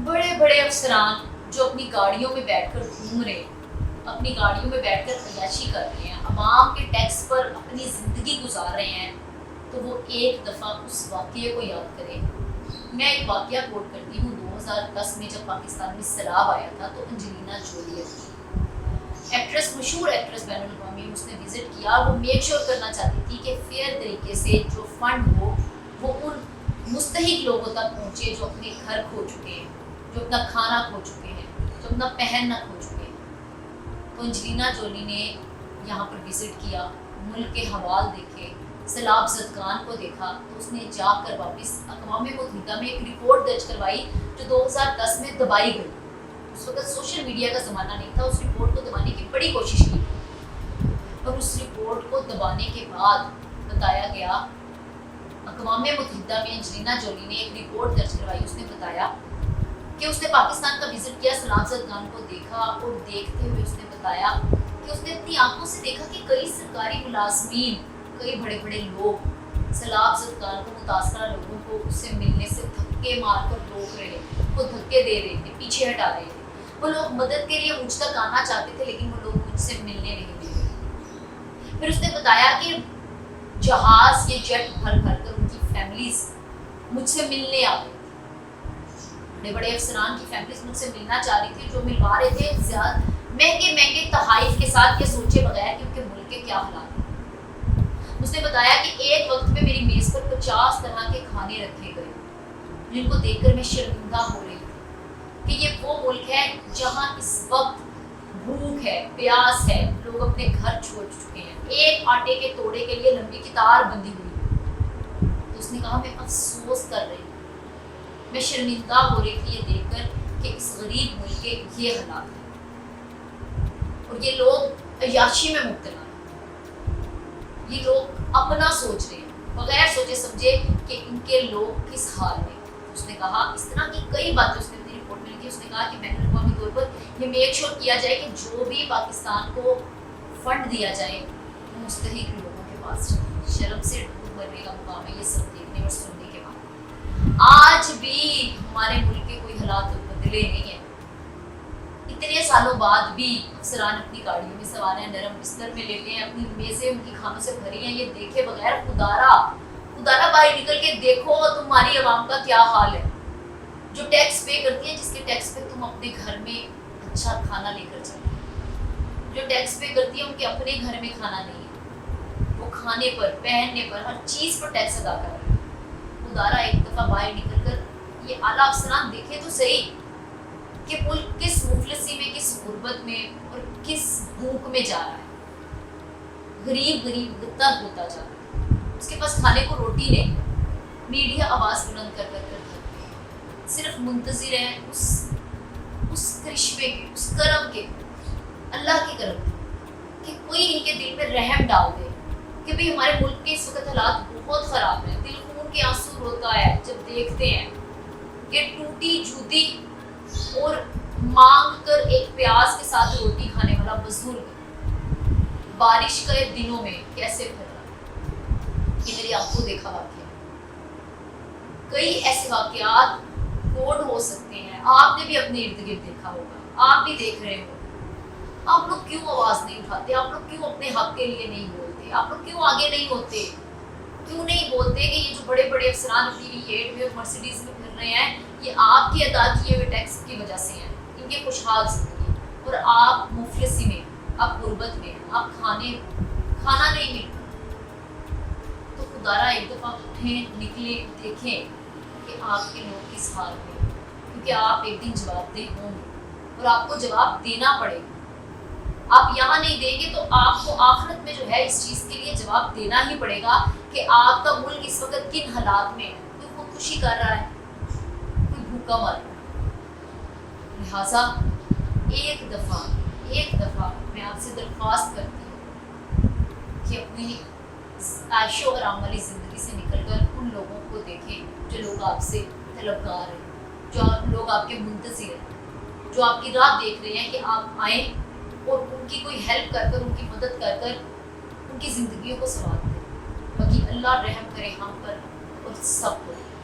بڑے بڑے افسران جو اپنی گاڑیوں میں بیٹھ کر گھوم رہے ہیں، اپنی گاڑیوں میں بیٹھ کر عیاشی کر رہے ہیں، عوام کے ٹیکس پر اپنی زندگی گزار رہے ہیں، تو وہ ایک دفعہ اس واقعے کو یاد کریں۔ میں ایک واقعہ کوٹ کرتی ہوں، 2010 میں جب پاکستان میں سیلاب آیا تھا تو انجلینا جولی ایکٹریس، مشہور ایکٹریس، بین الاقوامی، اس نے وزٹ کیا۔ وہ میک شور کرنا چاہتی تھی کہ فیئر طریقے سے جو فنڈ ہو وہ ان مستحق لوگوں تک پہنچے جو اپنے گھر کھو چکے ہیں، جو اپنا کھانا کھو چکے ہیں، جو اپنا پہننا کھو چکے ہیں۔ تو انجلینا جولی نے یہاں پر وزٹ کیا، ملک کے حوال دیکھے، سیلاب زدگان کو دیکھا، تو اس نے جا کر واپس اقوام متحدہ میں ایک رپورٹ درج کروائی جو 2010 میں دبائی گئی۔ اس وقت سوشل میڈیا کا زمانہ نہیں تھا، اس رپورٹ کو دبانے کی بڑی کوشش کی، اور اس رپورٹ کو دبانے کے بعد بتایا گیا، اقوام متحدہ میں انجلینا جولی نے ایک رپورٹ درج کروائی، اس نے بتایا کہ اس نے پاکستان کا وزٹ کیا، سیلاب زدگان کو دیکھا، اور دیکھتے ہوئے اس نے بتایا کہ اس نے اپنی آنکھوں سے دیکھا کہ کئی سرکاری ملازمین، کئی بڑے بڑے لوگ سیلاب زدگان کو، متاثرہ لوگوں کو اس سے ملنے سے دھکے مار کر روک رہے، وہ دھکے دے رہے تھے، پیچھے ہٹا رہے تھے۔ وہ لوگ مدد کے لیے مجھ تک آنا چاہتے تھے لیکن وہ لوگ مجھ سے ملنے نہیں دے رہے۔ پھر اس نے بتایا کہ جہاز، یہ جیٹ بھر بھر کر ان کی فیملیز مجھ سے ملنے آ گئی، بڑے بڑے افسران کی فیملیز مجھ سے ملنا چاہ رہی تھی، جو ملوا رہے تھے زیادہ مہنگے مہنگے تحائف کے ساتھ، یہ سوچے بغیر کہ ان کے ملک کے کیا حالات ہیں۔ اس نے بتایا کہ ایک وقت میں میری میز پر 50 طرح کے کھانے رکھے گئے، جن کو دیکھ کر میں شرمندہ ہو رہی تھی کہ یہ وہ ملک ہے جہاں اس وقت بھوک ہے، پیاس ہے، لوگ اپنے گھر چھوڑ چکے ہیں، ایک آٹے کے توڑے کے لیے لمبی قطار بندی ہوئی۔ تو اس نے کہا میں افسوس کر رہی ہوں، میں شرمندہ ہو رہی تھی یہ دیکھ کر کہ اس غریب ملک کے یہ حالات ہیں، اور یہ لوگ عیاشی میں مبتلا ہیں، یہ لوگ اپنا سوچ رہے ہیں بغیر سوچے سمجھے کہ ان کے لوگ کس حال میں۔ اس نے کہا، اس طرح کی کئی باتیں اس نے اپنی رپورٹ میں لکھی۔ اس نے کہا کہ بین الاقوامی طور پر یہ میک شور کیا جائے کہ جو بھی پاکستان کو فنڈ دیا جائے وہ مستحق لوگوں کے پاس جائے۔ شرم سے ڈوب مرنے کا مقام ہے یہ سب دیکھنے اور سننے کے بعد۔ آج بھی ہمارے ملک کے کوئی حالات بدلے نہیں ہیں، اتنے سالوں بعد بھی افسران اپنی گاڑیوں میں سوار ہیں، نرم بستر میں لیٹے ہیں، اپنی میزیں ان کی کھانوں سے بھری ہیں، یہ دیکھے بغیر خدارا باہر نکل کے دیکھو تمہاری عوام کا کیا حال ہے، جو ٹیکس پے کرتی ہے، جس کے ٹیکس پہ تم اپنے گھر میں اچھا کھانا لے کر چلتے ہیں، جو ٹیکس پے کرتی ہے ان کے اپنے گھر میں کھانا نہیں ہے، وہ کھانے پر، پہننے پر، ہر چیز پر ٹیکس ادا کر رہے ہیں۔ خدارا ایک دفعہ باہر نکل کر یہ اعلیٰ افسران دیکھے تو صحیح کہ ملک کس مفلسی میں، کس غربت میں اور کس بھوک میں جا رہا ہے، غریب غدار ہوتا جا رہا ہے، اس کے پاس کھانے کو روٹی نہیں۔ میڈیا آواز بلند کر کر صرف منتظر ہیں اس کرشمے کے، اس کرم کے، اللہ کے کرم کے، کہ کوئی ان کے دل میں رحم ڈال دے کہ بھئی ہمارے ملک کے اس وقت حالات بہت خراب ہیں۔ دل خون کے آنسو روتا ہے جب دیکھتے ہیں کہ ٹوٹی جوتی اور مانگ کر ایک پیاز کے ساتھ روٹی کھانے والا بزرگ بارش کے دنوں میں کیسے پھر رہا ہے۔ یہ میری آنکھوں دیکھا واقعہ۔ کئی ایسے واقعات کوڈ ہو سکتے ہیں، آپ نے بھی اپنے ارد گرد دیکھا ہوگا، آپ بھی دیکھ رہے ہو۔ آپ لوگ کیوں آواز نہیں اٹھاتے؟ آپ لوگ کیوں اپنے حق کے لیے نہیں بولتے؟ آپ لوگ کیوں آگے نہیں ہوتے؟ کیوں نہیں بولتے کہ یہ جو بڑے بڑے افسران اپنی V8 میں اور مرسیڈیز میں پھر رہے ہیں، یہ آپ کی ادا کیے ہوئے ٹیکس کی وجہ سے ہیں، ان کے خوشحال زندگی، اور آپ مفلسی میں، آپ غربت میں، آپ کھانا نہیں ملتا۔ تو خدارا ایک دفعہ اٹھیں، نکلیں، دیکھیں کہ آپ کے لوگ کس حال میں، کیونکہ آپ ایک دن جواب دہ ہوں گے اور آپ کو جواب دینا پڑے گا۔ آپ یہاں نہیں دیں گے تو آپ کو آخرت میں جو ہے اس چیز کے لیے جواب دینا ہی پڑے گا کہ آپ کا ملک اس وقت کن حالات میں ہے، کوئی خودکشی کر رہا ہے، کوئی بھوکا مر رہا ہے۔ لہٰذا ایک دفعہ میں آپ سے درخواست کرتی ہوں کہ اپنی عیش و آرام والی زندگی سے نکل کر ان لوگوں کو دیکھیں جو لوگ آپ سے طلبگار ہیں، جو لوگ آپ کے منتظر ہیں، جو آپ کی راہ دیکھ رہے ہیں کہ آپ آئیں اور ان کی کوئی ہیلپ کر کر، ان کی مدد کر کر ان کی زندگیوں کو سنوار دیں۔ باقی اللہ رحم کرے ہم پر اور سب پر۔